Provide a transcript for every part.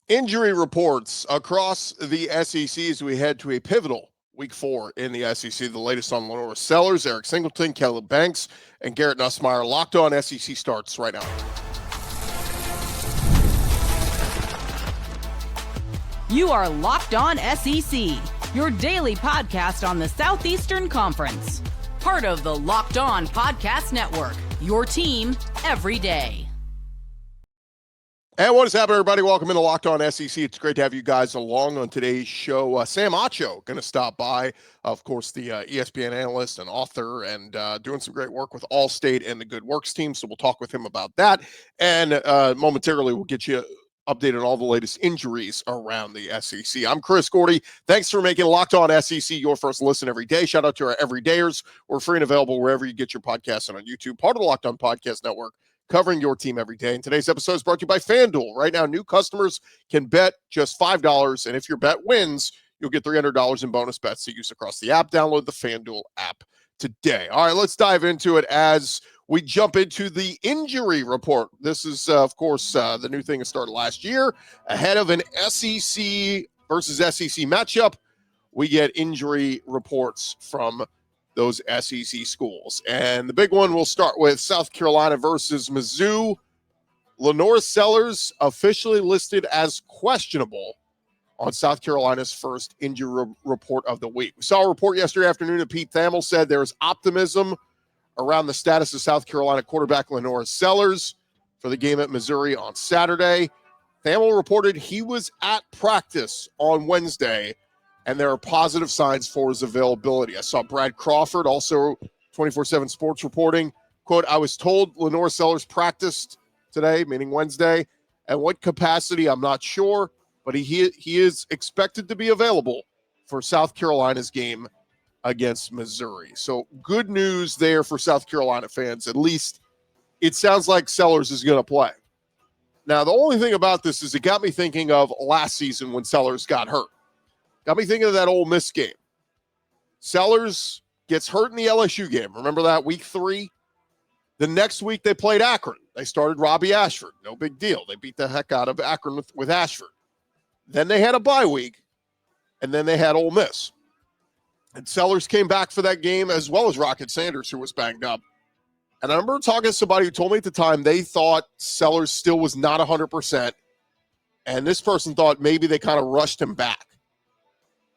Injury reports across the SEC as we head to a pivotal week 4 in the SEC. The latest on LaNorris sellers, Eric Singleton, Caleb Banks, and Garrett Nussmeier. Locked on SEC starts right now. You are Locked On SEC, your daily podcast on the Southeastern Conference. Part of the Locked On Podcast Network, your team every day. And what is happening, everybody? Welcome into Locked On SEC. It's great to have you guys along on today's show. Sam Acho going to stop by, of course, the ESPN analyst and author, and doing some great work with Allstate and the Good Works team. So we'll talk with him about that. And momentarily, we'll get you updated on all the latest injuries around the SEC. I'm Chris Gordy. Thanks for making Locked On SEC your first listen every day. Shout out to our everydayers. We're free and available wherever you get your podcasts and on YouTube. Part of the Locked On Podcast Network, covering your team every day. And today's episode is brought to you by FanDuel. Right now, new customers can bet just $5. And if your bet wins, you'll get $300 in bonus bets to use across the app. Download the FanDuel app today. All right, let's dive into it as we jump into the injury report. This is, of course, the new thing that started last year. Ahead of an SEC versus SEC matchup, we get injury reports from those SEC schools. And the big one we'll start with South Carolina versus Mizzou. LaNorris sellers officially listed as questionable on South Carolina's first injury report of the week. We saw a report yesterday afternoon that Pete Thamel said there's optimism around the status of South Carolina quarterback LaNorris sellers for the game at Missouri on Saturday. Thamel reported he was at practice on Wednesday, and there are positive signs for his availability. I saw Brad Crawford, also 24/7 Sports reporting, quote, I was told LaNorris sellers practiced today, meaning Wednesday. At what capacity, I'm not sure, but he is expected to be available for South Carolina's game against Missouri. So good news there for South Carolina fans. At least it sounds like Sellers is going to play. Now, the only thing about this is it got me thinking of last season when Sellers got hurt. Got me thinking of that Ole Miss game. Sellers gets hurt in the LSU game. Remember that week 3? The next week they played Akron. They started Robbie Ashford. No big deal. They beat the heck out of Akron with Ashford. Then they had a bye week, and then they had Ole Miss. And Sellers came back for that game, as well as Rocket Sanders, who was banged up. And I remember talking to somebody who told me at the time they thought Sellers still was not 100%, and this person thought maybe they kind of rushed him back.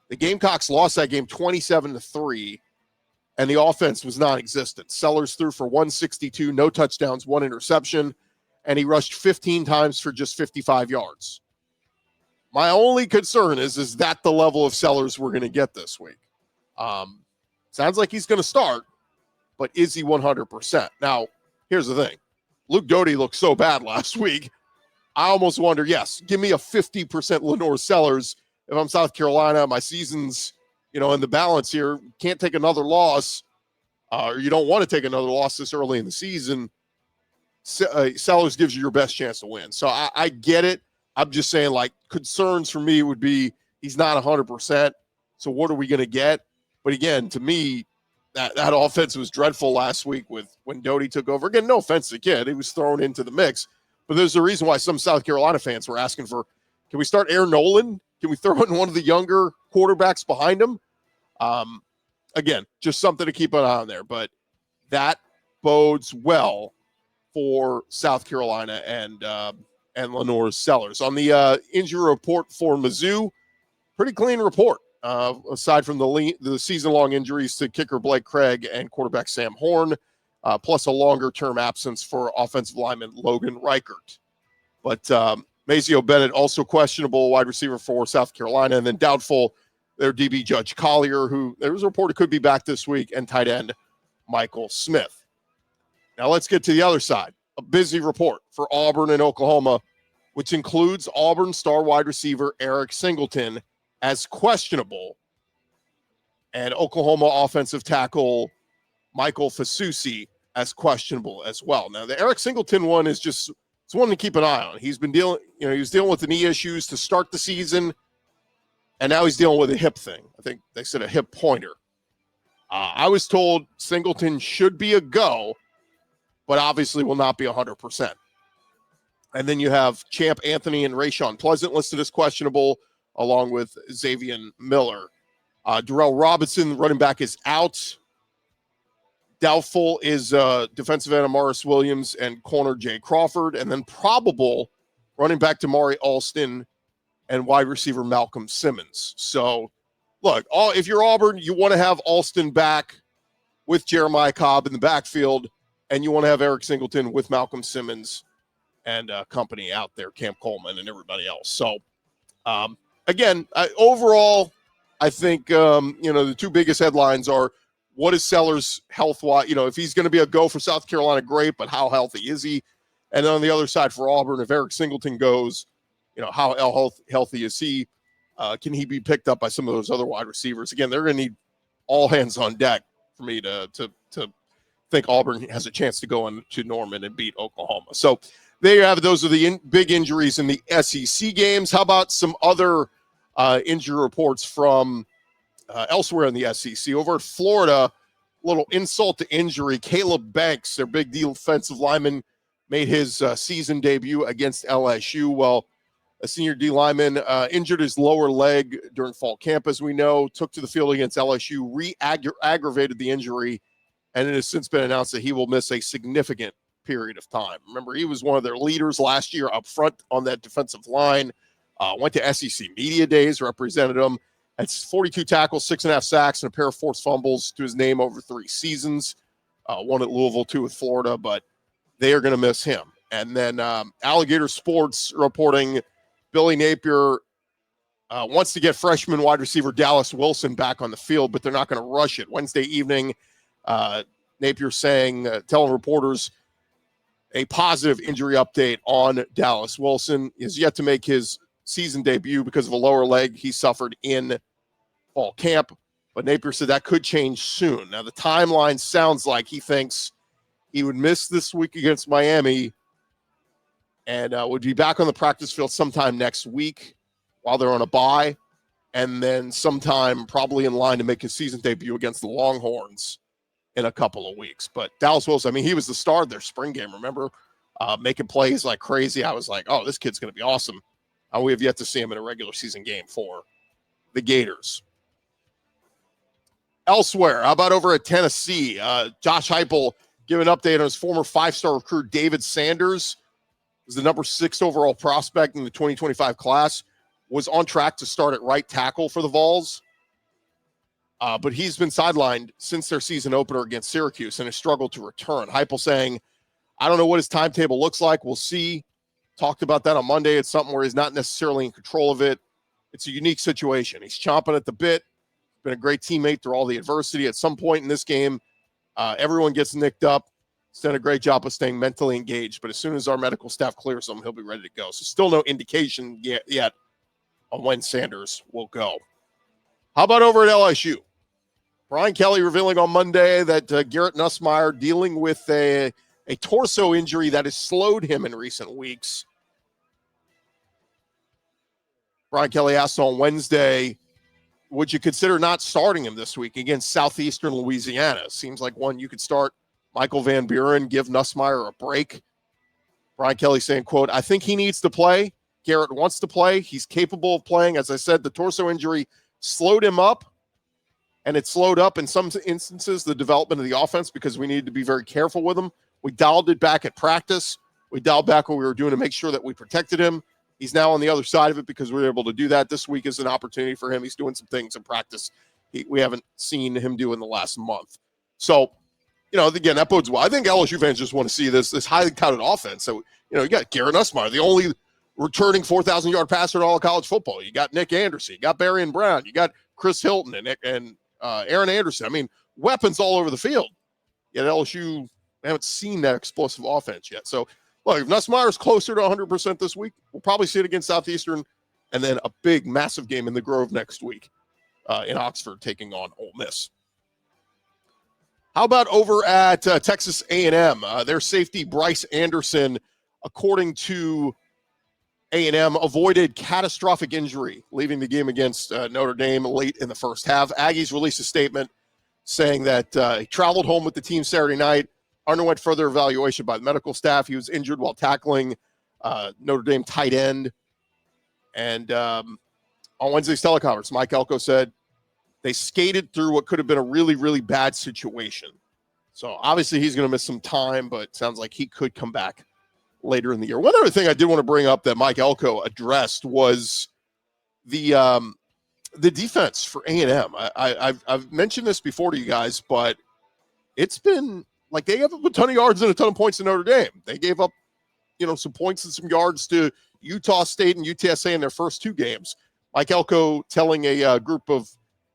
The Gamecocks lost that game 27-3, and the offense was non-existent. Sellers threw for 162, no touchdowns, 1 interception, and he rushed 15 times for just 55 yards. My only concern is that the level of Sellers we're going to get this week? Sounds like he's going to start, but is he 100%? Now, here's the thing. Luke Doty looked so bad last week. I almost wonder, yes, give me a 50% LaNorris Sellers. If I'm South Carolina, my season's, in the balance here, can't take another loss, or you don't want to take another loss this early in the season. Sellers gives you your best chance to win. So I get it. I'm just saying, concerns for me would be he's not 100%. So what are we going to get? But again, to me, that offense was dreadful last week when Doty took over. Again, no offense to the kid. He was thrown into the mix. But there's a reason why some South Carolina fans were asking for, can we start Aaron Nolan? Can we throw in one of the younger quarterbacks behind him? Again, just something to keep an eye on there. But that bodes well for South Carolina and LaNorris sellers. On the injury report for Mizzou, pretty clean report. Aside from the season-long injuries to kicker Blake Craig and quarterback Sam Horn, plus a longer-term absence for offensive lineman Logan Reichert. But Mazio Bennett, also questionable, wide receiver for South Carolina, and then doubtful their DB Judge Collier, who there was a report could be back this week, and tight end Michael Smith. Now let's get to the other side. A busy report for Auburn and Oklahoma, which includes Auburn star wide receiver Eric Singleton as questionable, and Oklahoma offensive tackle Michael Fasusi as questionable as well. Now, the Eric Singleton one is just, it's one to keep an eye on. He's been dealing, he was dealing with the knee issues to start the season, and now he's dealing with a hip thing. I think they said a hip pointer. I was told Singleton should be a go, but obviously will not be 100%. And then you have Champ Anthony and Rayshawn Pleasant listed as questionable, along with Xavier Miller. Darrell Robinson, running back, is out. Doubtful is defensive end Amaris Williams and corner Jay Crawford. And then probable running back Damari Alston and wide receiver Malcolm Simmons. So, look, if you're Auburn, you want to have Alston back with Jeremiah Cobb in the backfield, and you want to have Eric Singleton with Malcolm Simmons and company out there, Camp Coleman and everybody else. So, again, overall, I think, the two biggest headlines are, what is Sellers health-wise? If he's going to be a go for South Carolina, great, but how healthy is he? And then on the other side for Auburn, if Eric Singleton goes, how healthy is he? Can he be picked up by some of those other wide receivers? Again, they're going to need all hands on deck for me to think Auburn has a chance to go into Norman and beat Oklahoma. So there you have it. Those are the big injuries in the SEC games. How about some other injury reports from elsewhere in the SEC? Over at Florida, little insult to injury. Caleb Banks, their big defensive lineman, made his season debut against LSU. Well, a senior D lineman injured his lower leg during fall camp, as we know, took to the field against LSU, aggravated the injury, and it has since been announced that he will miss a significant period of time. Remember, he was one of their leaders last year up front on that defensive line, went to SEC Media Days, represented them. That's 42 tackles, 6.5 sacks, and a pair of forced fumbles to his name over 3 seasons. One at Louisville, 2 with Florida, but they are going to miss him. And then Alligator Sports reporting Billy Napier wants to get freshman wide receiver Dallas Wilson back on the field, but they're not going to rush it. Wednesday evening, Napier telling reporters a positive injury update on Dallas Wilson. He has yet to make his season debut because of a lower leg he suffered in fall camp, but Napier said that could change soon. Now, the timeline sounds like he thinks he would miss this week against Miami and would be back on the practice field sometime next week while they're on a bye, and then sometime probably in line to make his season debut against the Longhorns in a couple of weeks. But Dallas Wilson, he was the star of their spring game, remember? Making plays like crazy. I was like, oh, this kid's going to be awesome. We have yet to see him in a regular season game for the Gators. Elsewhere, how about over at Tennessee? Josh Heupel giving an update on his former 5-star recruit, David Sanders, who's the number 6 overall prospect in the 2025 class, was on track to start at right tackle for the Vols. But he's been sidelined since their season opener against Syracuse and has struggled to return. Heupel saying, I don't know what his timetable looks like. We'll see. Talked about that on Monday. It's something where he's not necessarily in control of it. It's a unique situation. He's chomping at the bit. Been a great teammate through all the adversity. At some point in this game, everyone gets nicked up. He's done a great job of staying mentally engaged. But as soon as our medical staff clears him, he'll be ready to go. So still no indication yet on when Sanders will go. How about over at LSU? Brian Kelly revealing on Monday that Garrett Nussmeier dealing with a torso injury that has slowed him in recent weeks. Brian Kelly asked on Wednesday, would you consider not starting him this week against Southeastern Louisiana? Seems like one you could start Michael Van Buren, give Nussmeier a break. Brian Kelly saying, quote, I think he needs to play. Garrett wants to play. He's capable of playing. As I said, the torso injury slowed him up, and it slowed up in some instances the development of the offense because we needed to be very careful with him. We dialed it back at practice. We dialed back what we were doing to make sure that we protected him. He's now on the other side of it because we were able to do that. This week is an opportunity for him. He's doing some things in practice we haven't seen him do in the last month. So, again, that bodes well. I think LSU fans just want to see this highly touted offense. So, you got Garrett Nussmeier, the only returning 4,000-yard passer in all of college football. You got Nick Anderson. You got Barry and Brown. You got Chris Hilton and Aaron Anderson. Weapons all over the field. Yet LSU haven't seen that explosive offense yet. So, look, if Nussmeier is closer to 100% this week, we'll probably see it against Southeastern, and then a big, massive game in the Grove next week in Oxford taking on Ole Miss. How about over at Texas A&M? Their safety, Bryce Anderson, according to A&M, avoided catastrophic injury, leaving the game against Notre Dame late in the first half. Aggies released a statement saying that he traveled home with the team Saturday night, underwent further evaluation by the medical staff. He was injured while tackling Notre Dame tight end. And on Wednesday's teleconference, Mike Elko said they skated through what could have been a really, really bad situation. So obviously he's going to miss some time, but it sounds like he could come back later in the year. One other thing I did want to bring up that Mike Elko addressed was the defense for A&M. I've mentioned this before to you guys, but it's been like they gave up a ton of yards and a ton of points to Notre Dame. They gave up, some points and some yards to Utah State and UTSA in their first two games. Mike Elko telling a group of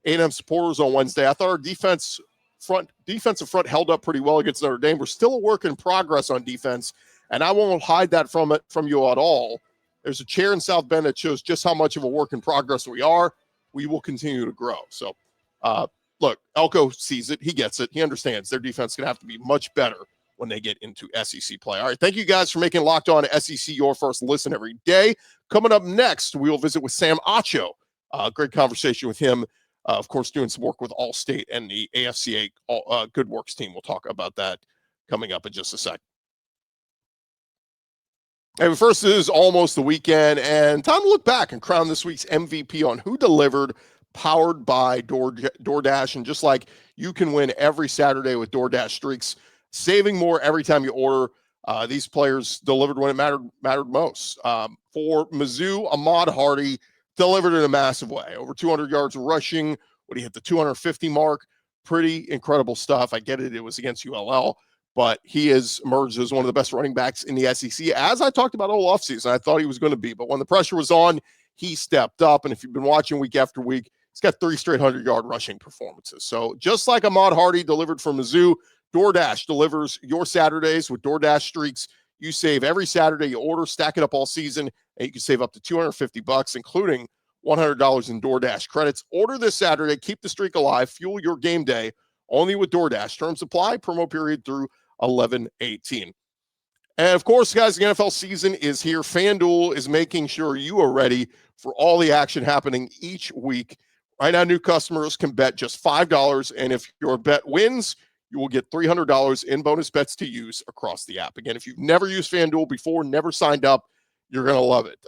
A&M supporters on Wednesday, I thought our defensive front held up pretty well against Notre Dame. We're still a work in progress on defense, and I won't hide that from you at all. There's a chair in South Bend that shows just how much of a work in progress we are. We will continue to grow. So, look, Elko sees it. He gets it. He understands their defense is going to have to be much better when they get into SEC play. All right, thank you guys for making Locked On SEC your first listen every day. Coming up next, we will visit with Sam Acho. Great conversation with him. Of course, doing some work with Allstate and the AFCA Good Works team. We'll talk about that coming up in just a sec. Hey, but first, it is almost the weekend, and time to look back and crown this week's MVP on Who Delivered, powered by DoorDash. And just like you can win every Saturday with DoorDash streaks, saving more every time you order, these players delivered when it mattered most. For Mizzou, Ahmad Hardy delivered in a massive way. Over 200 yards rushing when he hit the 250 mark. Pretty incredible stuff. I get it. It was against ULL. But he has emerged as one of the best running backs in the SEC, as I talked about all offseason. I thought he was going to be. But when the pressure was on, he stepped up. And if you've been watching week after week, he's got 3 straight 100-yard rushing performances. So just like Ahmad Hardy delivered for Mizzou, DoorDash delivers your Saturdays with DoorDash streaks. You save every Saturday you order, stack it up all season, and you can save up to $250, including $100 in DoorDash credits. Order this Saturday. Keep the streak alive. Fuel your game day only with DoorDash. Terms apply. Promo period through 11/18. And of course, guys, the NFL season is here. FanDuel is making sure you are ready for all the action happening each week. Right now, new customers can bet just $5, and if your bet wins, you will get $300 in bonus bets to use across the app. Again, if you've never used FanDuel before, never signed up, you're going to love it.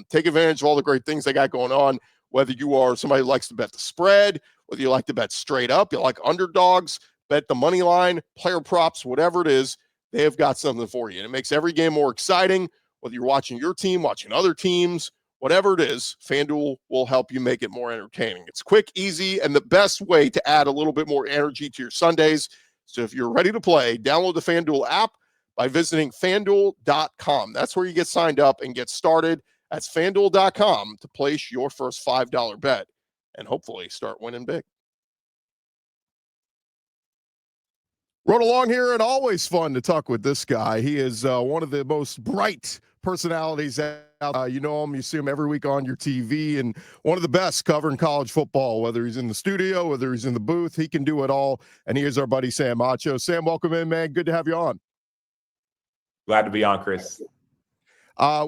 Take advantage of all the great things they got going on, whether you are somebody who likes to bet the spread, whether you like to bet straight up, you like underdogs, bet the money line, player props, whatever it is, they have got something for you. And it makes every game more exciting, whether you're watching your team, watching other teams, whatever it is, FanDuel will help you make it more entertaining. It's quick, easy, and the best way to add a little bit more energy to your Sundays. So if you're ready to play, download the FanDuel app by visiting FanDuel.com. That's where you get signed up and get started. That's FanDuel.com to place your first $5 bet and hopefully start winning big. Rode along here, and always fun to talk with this guy. He is one of the most bright personalities out. You know him, you see him every week on your TV, and one of the best covering college football, whether he's in the studio, whether he's in the booth, he can do it all. And here's our buddy Sam Acho. Sam, welcome in, man. Good to have you on. Glad to be on, Chris.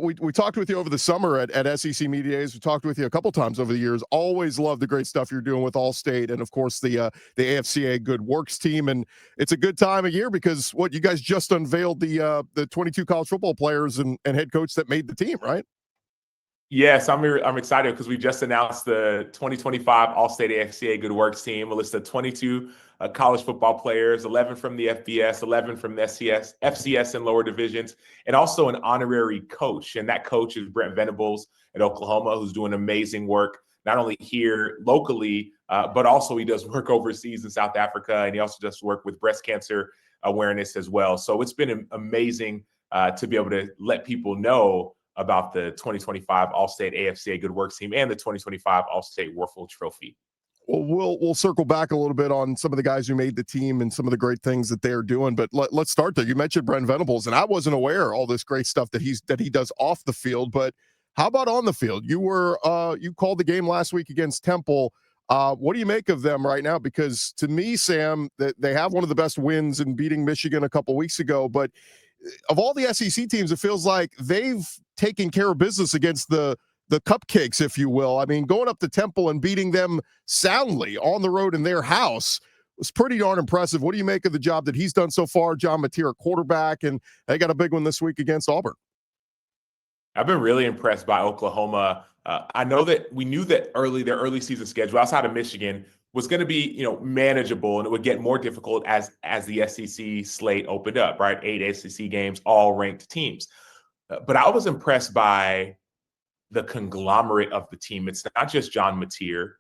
We talked with you over the summer at SEC Media Days. We talked with you a couple times over the years. Always love the great stuff you're doing with Allstate and, of course, the AFCA Good Works team. And it's a good time of year because you guys just unveiled the 22 college football players and head coach that made the team, right? Yes, I'm excited because we just announced the 2025 Allstate AFCA Good Works team, a list of 22 college football players, 11 from the FBS, 11 from the FCS and lower divisions, and also an honorary coach. And that coach is Brent Venables at Oklahoma, who's doing amazing work, not only here locally, but also he does work overseas in South Africa, and he also does work with breast cancer awareness as well. So it's been amazing to be able to let people know about the 2025 Allstate AFCA Good Works team and the 2025 Allstate Warfel Trophy. Well, we'll circle back a little bit on some of the guys who made the team and some of the great things that they're doing. But let's start there. You mentioned Brent Venables, and I wasn't aware of all this great stuff that he does off the field. But how about on the field? You called the game last week against Temple. What do you make of them right now? Because to me, Sam, that they have one of the best wins in beating Michigan a couple weeks ago. But of all the SEC teams, it feels like they've taken care of business against the cupcakes, if you will. I mean, going up to Temple and beating them soundly on the road in their house was pretty darn impressive. What do you make of the job that he's done so far? John Mateer, quarterback, and they got a big one this week against Auburn. I've been really impressed by Oklahoma. I know that we knew that their early season schedule outside of Michigan was going to be, manageable, and it would get more difficult as the SEC slate opened up, right? 8 SEC games, all ranked teams. But I was impressed by the conglomerate of the team. It's not just John Mateer.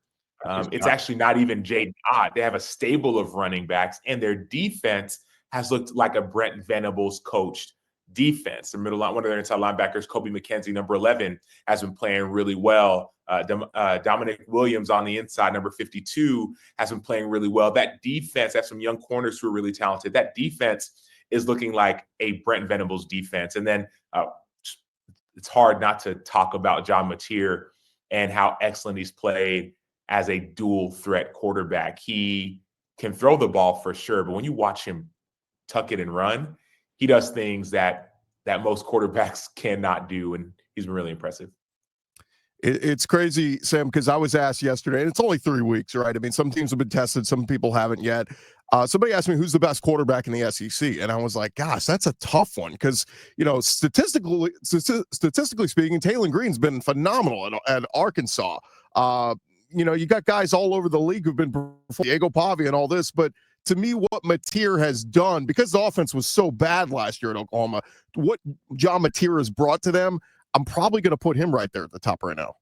It's actually not even Jaden Ott. They have a stable of running backs, and their defense has looked like a Brent Venables coached defense. The middle line, one of their inside linebackers, Kobe McKenzie, number 11, has been playing really well. Dominic Williams on the inside, number 52, has been playing really well. That defense has some young corners who are really talented. That defense is looking like a Brent Venables defense. And then it's hard not to talk about John Mateer and how excellent he's played as a dual threat quarterback. He can throw the ball for sure, but when you watch him tuck it and run, he does things that most quarterbacks cannot do, and he's been really impressive. It's crazy, Sam, because I was asked yesterday, and it's only 3 weeks, right? I mean, some teams have been tested, some people haven't yet. Somebody asked me who's the best quarterback in the SEC, and I was like, gosh, that's a tough one because, statistically speaking, Taylor Green's been phenomenal at Arkansas. You got guys all over the league who've been Diego Pavia and all this, but to me, what Mateer has done, because the offense was so bad last year at Oklahoma, what John Mateer has brought to them, I'm probably going to put him right there at the top right now.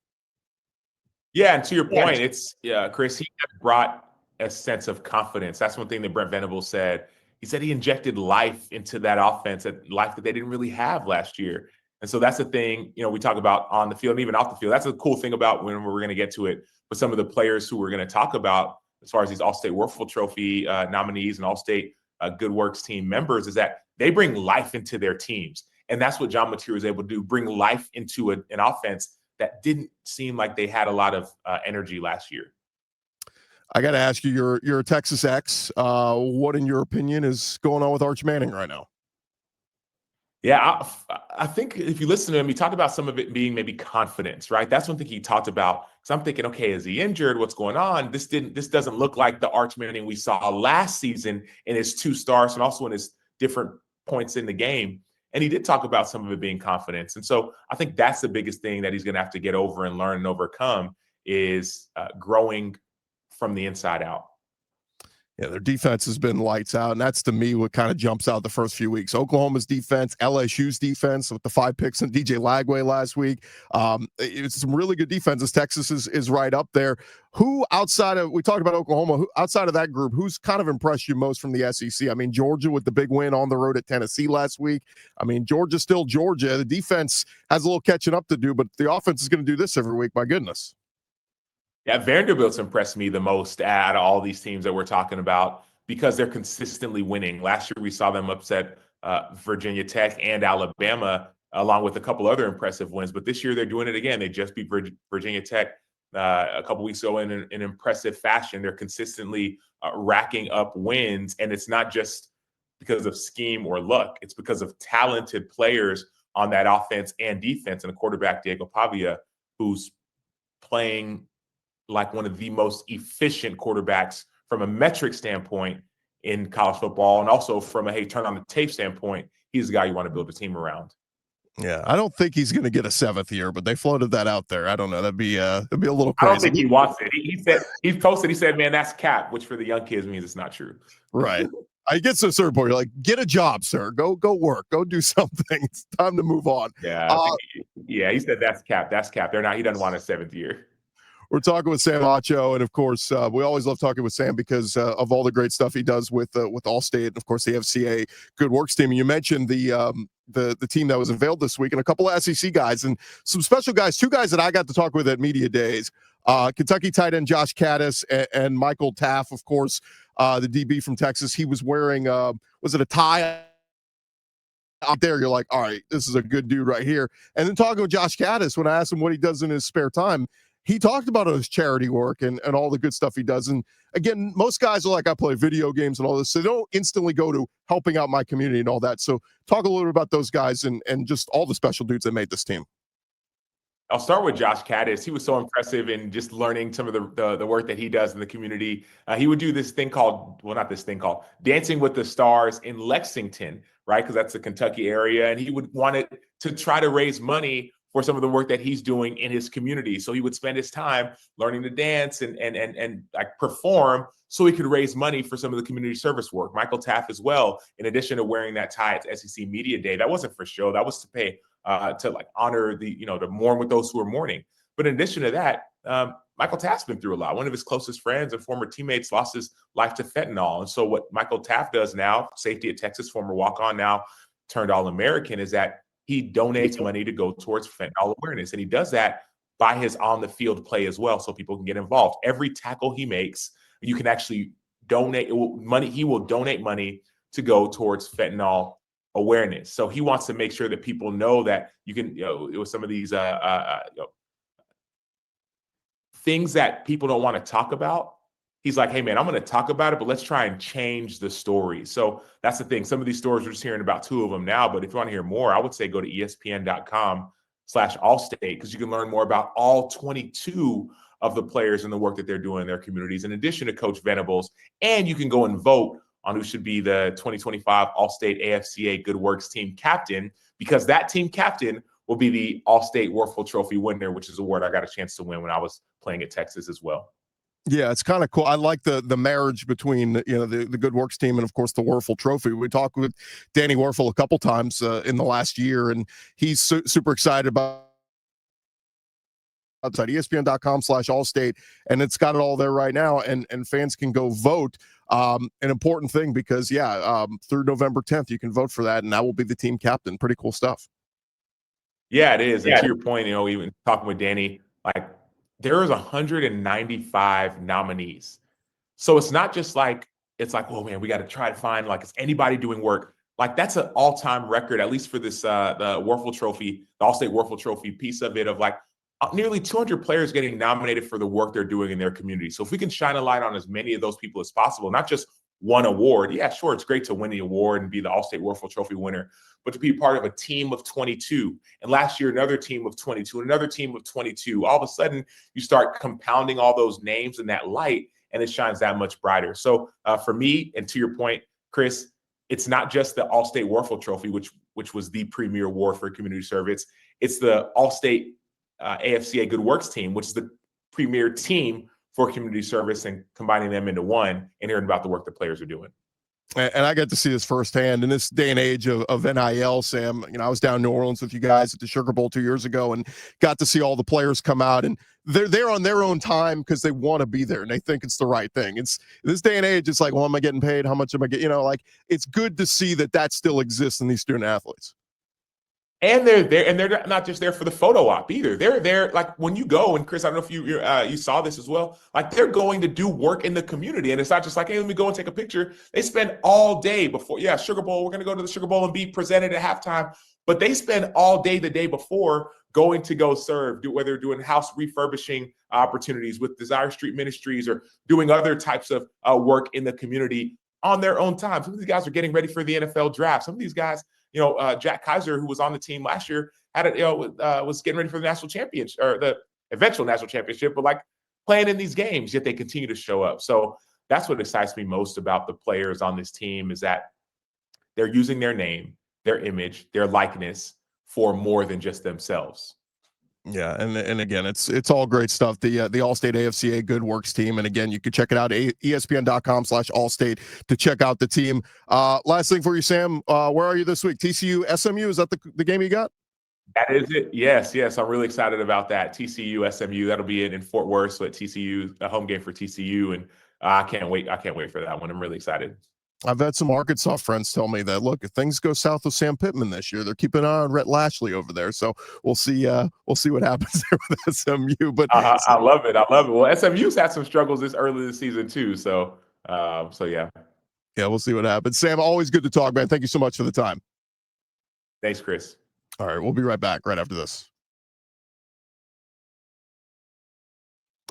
Yeah, and to your point, it's Chris, he brought a sense of confidence. That's one thing that Brent Venables said. He said he injected life into that offense, life that they didn't really have last year. And so that's the thing, we talk about on the field and even off the field. That's a cool thing about when we're going to get to it with some of the players who we're going to talk about as far as these Allstate Workful Trophy nominees and Allstate Good Works team members, is that they bring life into their teams. And that's what John Mateer was able to do, bring life into an offense that didn't seem like they had a lot of energy last year. I got to ask you, you're a Texas X. What, in your opinion, is going on with Arch Manning right now? Yeah, I think if you listen to him, he talked about some of it being maybe confidence, right? That's one thing he talked about. So I'm thinking, okay, is he injured? What's going on? This doesn't look like the Arch Manning we saw last season in his 2 starts and also in his different points in the game. And he did talk about some of it being confidence. And so I think that's the biggest thing that he's going to have to get over and learn and overcome is growing from the inside out. Yeah, their defense has been lights out, and that's, to me, what kind of jumps out the first few weeks. Oklahoma's defense, LSU's defense with the 5 picks and DJ Lagway last week. It's some really good defenses. Texas is right up there. Who outside of, we talked about Oklahoma, outside of that group, who's kind of impressed you most from the SEC? I mean, Georgia with the big win on the road at Tennessee last week. I mean, Georgia's still Georgia. The defense has a little catching up to do, but the offense is going to do this every week. My goodness. Yeah, Vanderbilt's impressed me the most out of all these teams that we're talking about because they're consistently winning. Last year, we saw them upset Virginia Tech and Alabama, along with a couple other impressive wins. But this year, they're doing it again. They just beat Virginia Tech a couple weeks ago in an impressive fashion. They're consistently racking up wins, and it's not just because of scheme or luck. It's because of talented players on that offense and defense, and a quarterback, Diego Pavia, who's playing like one of the most efficient quarterbacks from a metric standpoint in college football, and also from a turn on the tape standpoint, he's the guy you want to build a team around. Yeah, I don't think he's going to get a 7th year, but they floated that out there. I don't know. That'd be a little crazy. I don't think he wants it. He posted, he said, man, that's cap, which for the young kids means it's not true. Right. I get to a certain point, you're like, get a job, sir. Go work. Go do something. It's time to move on. Yeah, he said that's cap. That's cap. He doesn't want a 7th year. We're talking with Sam Acho, and of course, we always love talking with Sam because of all the great stuff he does with Allstate, and of course the FCA Good Works team. And you mentioned the team that was unveiled this week, and a couple of SEC guys and some special guys. 2 guys that I got to talk with at media days: Kentucky tight end Josh Kattus and Michael Taaffe, of course, the DB from Texas. He was wearing was it a tie? Out there, you're like, all right, this is a good dude right here. And then talking with Josh Kattus, when I asked him what he does in his spare time, he talked about his charity work and all the good stuff he does. And again, most guys are like, I play video games and all this. So they don't instantly go to helping out my community and all that. So talk a little bit about those guys and just all the special dudes that made this team. I'll start with Josh Kattus. He was so impressive in just learning some of the work that he does in the community. He would do this thing called, Dancing with the Stars in Lexington, right? Because that's the Kentucky area. And he would want it to try to raise money for some of the work that he's doing in his community. So he would spend his time learning to dance and like perform so he could raise money for some of the community service work. Michael Taaffe as well, in addition to wearing that tie at SEC Media Day, that wasn't for show. That was to pay to like honor the, to mourn with those who are mourning. But in addition to that, Michael Taaffe's been through a lot. One of his closest friends and former teammates lost his life to fentanyl. And so what Michael Taaffe does now, safety at Texas, former walk-on, now turned All-American, is that he donates money to go towards fentanyl awareness. And he does that by his on-the-field play as well, so people can get involved. Every tackle he makes, you can actually donate money. He will donate money to go towards fentanyl awareness. So he wants to make sure that people know that you can, it was some of these things that people don't want to talk about. He's like, hey, man, I'm going to talk about it, but let's try and change the story. So that's the thing. Some of these stories, we're just hearing about 2 of them now, but if you want to hear more, I would say go to ESPN.com/Allstate, because you can learn more about all 22 of the players and the work that they're doing in their communities, in addition to Coach Venables. And you can go and vote on who should be the 2025 Allstate AFCA Good Works team captain, because that team captain will be the Allstate Werfel Trophy winner, which is a award I got a chance to win when I was playing at Texas as well. Yeah, it's kind of cool. I like the marriage between the Good Works team and of course the Werfel Trophy. We talked with Danny Werfel a couple times in the last year, and he's super excited about ESPN.com/Allstate, and it's got it all there right now, and fans can go vote. An important thing, because through November 10th you can vote for that, and that will be the team captain. Pretty cool stuff. Yeah, it is. And to your point, even talking with Danny, like, there is 195 nominees. So it's not just like, oh man, we got to try to find, like, is anybody doing work? Like, that's an all-time record, at least for this, the Werfel Trophy, the Allstate Werfel Trophy piece of it, of like nearly 200 players getting nominated for the work they're doing in their community. So if we can shine a light on as many of those people as possible, not just one award. Yeah, sure, it's great to win the award and be the Allstate Werfel Trophy winner, but to be part of a team of 22. And last year, another team of 22, and another team of 22. All of a sudden, you start compounding all those names in that light, and it shines that much brighter. So for me, and to your point, Chris, it's not just the Allstate Werfel Trophy, which was the premier award for community service. It's the Allstate AFCA Good Works team, which is the premier team for community service, and combining them into one and hearing about the work the players are doing. And I get to see this firsthand in this day and age of NIL, Sam. I was down in New Orleans with you guys at the Sugar Bowl 2 years ago and got to see all the players come out, and they're there on their own time because they want to be there and they think it's the right thing. It's this day and age. It's like, well, am I getting paid? How much am I getting? It's good to see that still exists in these student athletes. And they're there, and they're not just there for the photo op either. They're there, like, when you go, and Chris, I don't know if you saw this as well, like, they're going to do work in the community. And it's not just like, hey, let me go and take a picture. They spend all day before, Sugar Bowl, we're going to go to the Sugar Bowl and be presented at halftime. But they spend all day the day before going to go serve, whether doing house refurbishing opportunities with Desire Street Ministries or doing other types of work in the community on their own time. Some of these guys are getting ready for the NFL draft. Some of these guys, Jack Kaiser, who was on the team last year, was getting ready for the national championship, or the eventual national championship, but like playing in these games, yet they continue to show up. So that's what excites me most about the players on this team, is that they're using their name, their image, their likeness for more than just themselves. Yeah, and again, it's all great stuff. The Allstate AFCA Good Works team, and again, you can check it out at ESPN.com/Allstate to check out the team. Last thing for you, Sam, where are you this week? TCU SMU, is that the game you got? That is it. Yes. I'm really excited about that. TCU SMU, that'll be in Fort Worth, so at TCU, a home game for TCU, and I can't wait for that one. I'm really excited. I've had some Arkansas friends tell me that, look, if things go south with Sam Pittman this year, they're keeping an eye on Rhett Lashley over there. So we'll see what happens there with SMU. But I love it. Well, SMU's had some struggles this early this season too. So yeah. Yeah, we'll see what happens. Sam, always good to talk, man. Thank you so much for the time. Thanks, Chris. All right, we'll be right back right after this.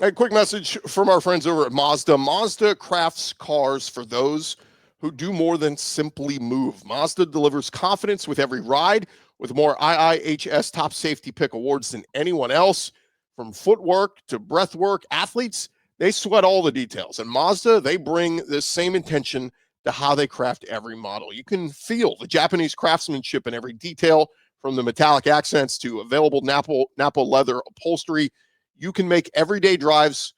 A quick message from our friends over at Mazda. Mazda crafts cars for those who do more than simply move. Mazda delivers confidence with every ride, with more IIHS top safety pick awards than anyone else. From footwork to breath work, athletes, they sweat all the details. And Mazda, they bring this same intention to how they craft every model. You can feel the Japanese craftsmanship in every detail, From the metallic accents to available Napa leather upholstery, you can make everyday drives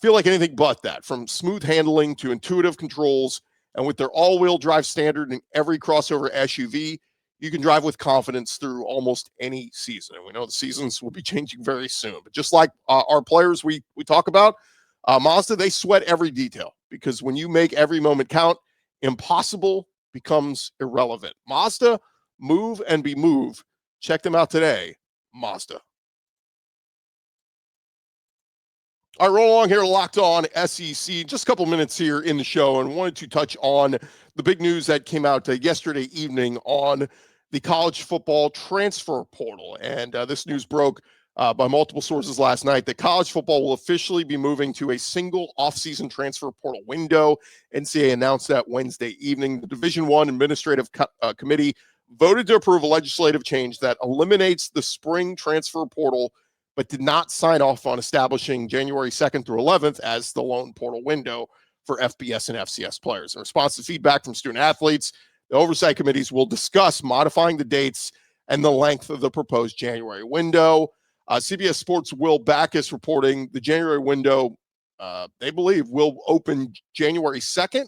feel like anything but that. From smooth handling to intuitive controls, and with their all-wheel drive standard in every crossover SUV, you can drive with confidence through almost any season. And we know the seasons will be changing very soon. But just like our players we talk about, Mazda, they sweat every detail, because when you make every moment count, impossible becomes irrelevant. Mazda, move and be moved. Check them out today, Mazda. All right, roll along here, Locked On SEC. Just a couple minutes here in the show, and wanted to touch on the big news that came out yesterday evening on the college football transfer portal. And this news broke by multiple sources last night that college football will officially be moving to a single offseason transfer portal window. NCAA announced that Wednesday evening. The Division I Administrative Committee voted to approve a legislative change that eliminates the spring transfer portal, but did not sign off on establishing January 2nd through 11th as the lone portal window for FBS and FCS players. In response to feedback from student athletes, the oversight committees will discuss modifying the dates and the length of the proposed January window. CBS Sports' Will Backus reporting the January window, they believe, will open January 2nd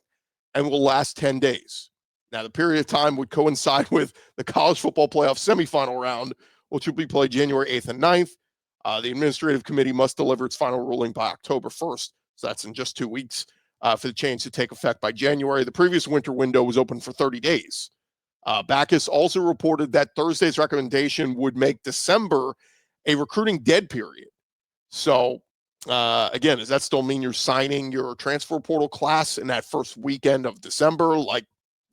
and will last 10 days. Now, the period of time would coincide with the college football playoff semifinal round, which will be played January 8th and 9th. The administrative committee must deliver its final ruling by October 1st. So that's in just 2 weeks for the change to take effect by January. The previous winter window was open for 30 days. Backus also reported that Thursday's recommendation would make December a recruiting dead period. So, again, does that still mean you're signing your transfer portal class in that first weekend of December? Like,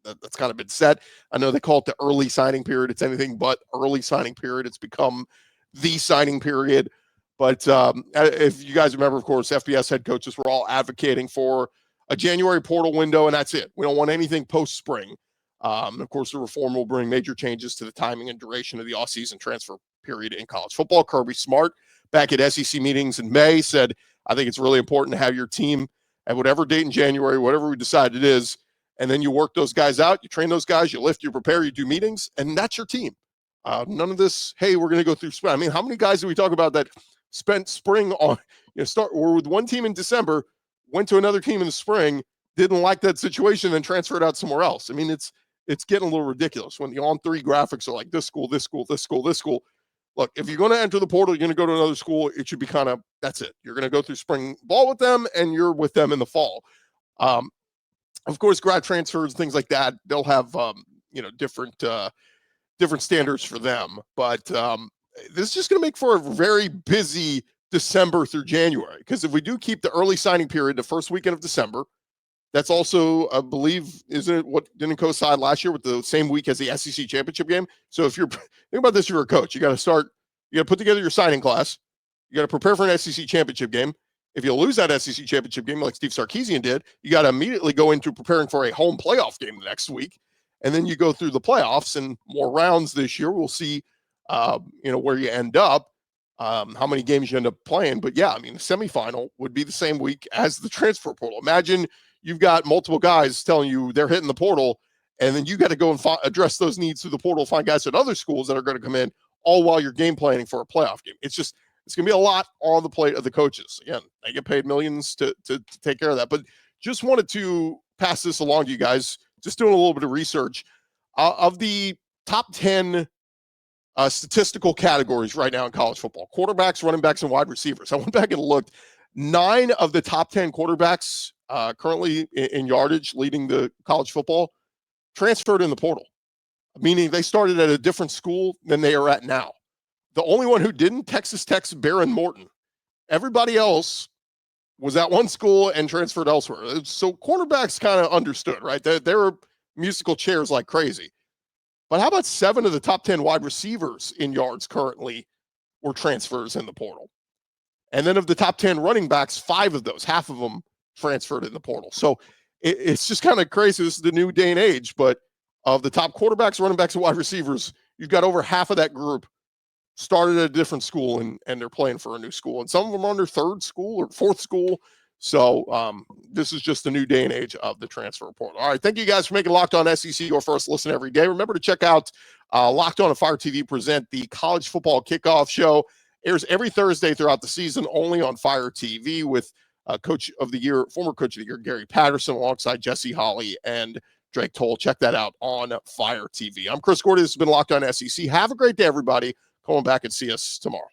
that's kind of been set. I know they call it the early signing period. It's anything but early signing period. It's become the signing period. But if you guys remember, of course, FBS head coaches were all advocating for a January portal window, and that's it. We don't want anything post-spring. Of course, the reform will bring major changes to the timing and duration of the offseason transfer period in college football. Kirby Smart, back at SEC meetings in May, said, I think it's really important to have your team at whatever date in January, whatever we decide it is, and then you work those guys out, you train those guys, you lift, you prepare, you do meetings, and that's your team. None of this, hey, we're going to go through spring. I mean, how many guys do we talk about that spent spring on, were with one team in December, went to another team in the spring, didn't like that situation, then transferred out somewhere else? I mean, it's getting a little ridiculous when the on-3 graphics are like this school, this school, this school, this school. Look, if you're going to enter the portal, you're going to go to another school, it should be kind of, that's it. You're going to go through spring ball with them, and you're with them in the fall. Of course, grad transfers, things like that, they'll have, different standards for them. But this is just going to make for a very busy December through January, because if we do keep the early signing period the first weekend of December, that's also, I believe, isn't it what didn't coincide last year with the same week as the SEC championship game? So if you're, think about this, you're a coach, you got to put together your signing class. You got to prepare for an SEC championship game. If you lose that SEC championship game like Steve Sarkisian did, you got to immediately go into preparing for a home playoff game the next week. And then you go through the playoffs and more rounds this year. We'll see, where you end up, how many games you end up playing. But yeah, I mean, the semifinal would be the same week as the transfer portal. Imagine you've got multiple guys telling you they're hitting the portal, and then you got to go and address those needs through the portal, find guys at other schools that are going to come in, all while you're game planning for a playoff game. It's going to be a lot on the plate of the coaches. Again, they get paid millions to take care of that. But just wanted to pass this along to you guys, just doing a little bit of research. Of the top 10 statistical categories right now in college football, quarterbacks, running backs, and wide receivers. I went back and looked. 9 of the top 10 quarterbacks currently in yardage leading the college football transferred in the portal, meaning they started at a different school than they are at now. The only one who didn't, Texas Tech's Baron Morton. Everybody else was at one school and transferred elsewhere. So quarterbacks kind of understood, right? They were musical chairs like crazy. But how about 7 of the top 10 wide receivers in yards currently were transfers in the portal? And then of the top 10 running backs, 5 of those, half of them transferred in the portal. So it's just kind of crazy. This is the new day and age. But of the top quarterbacks, running backs, and wide receivers, you've got over half of that group started at a different school and they're playing for a new school. And some of them are on their 3rd school or 4th school. So this is just the new day and age of the transfer portal. All right, thank you guys for making Locked On SEC your first listen every day. Remember to check out Locked On and Fire TV present the College Football Kickoff Show. Airs every Thursday throughout the season, only on Fire TV, with Coach of the Year, former Coach of the Year, Gary Patterson, alongside Jesse Holley and Drake Toll. Check that out on Fire TV. I'm Chris Gordy. This has been Locked On SEC. Have a great day, everybody. Come on back and see us tomorrow.